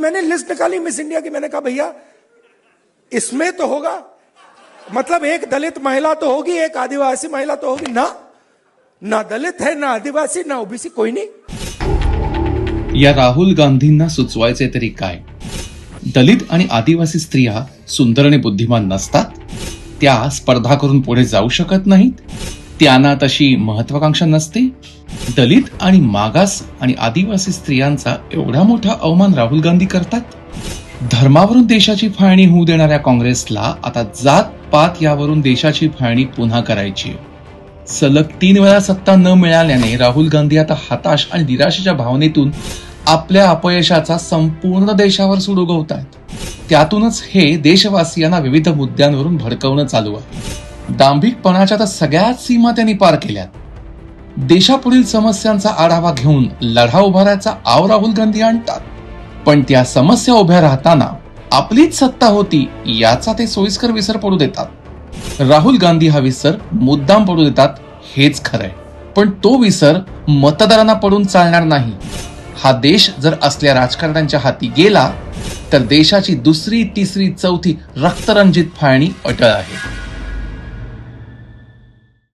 मैंने list निकाली miss India की, मैंने कहा भैया इसमें तो होगा, मतलब एक दलित महिला तो होगी, एक आदिवासी महिला तो होगी ना, ना दलित है, ना आदिवासी, ना ओबीसी, कोई नहीं। या राहुल गांधींना सुचवायचे तरी काय? दलित आणि आदिवासी स्त्रिया सुंदर आणि बुद्धिमान नसतात? त्या स्पर्धा करून पुढे जाऊ शकत नाहीत? त्यांना तशी महत्वाकांक्षा नसते? दलित आणि मागास आणि आदिवासी स्त्रियांचा एवढा मोठा अवमान राहुल गांधी करतात? धर्मावरून देशाची फाळणी होऊ देणाऱ्या काँग्रेसला आता जात पात यावरून देशाची फाळणी पुन्हा करायची. सलग 3 वेळा सत्ता न मिळाल्याने राहुल गांधी आता हताश आणि निराशेच्या भावनेतून आपल्या अपयशाचा संपूर्ण देशावर सूड उगवतात. त्यातूनच हे देशवासियांना विविध मुद्द्यांवरून भडकवणं चालू आहे. दांभिकपणाच्या तर सगळ्याच सीमा त्यांनी पार केल्यात. देशापुढील समस्यांचा आढावा घेऊन लढा उभारायचा आव राहुल गांधी आणतात, पण त्या समस्या उभ्या राहताना आपलीच सत्ता होती याचा ते सोयीस्कर विसर पडू देतात. राहुल गांधी हा विसर मुद्दाम पडू देतात हेच खरंय, पण तो विसर मतदारांना पडून चालणार नाही. हा देश जर असल्या राजकारण्यांच्या हाती गेला तर देशाची दुसरी, तिसरी, चौथी रक्तरंजित फाळणी अटळ आहे.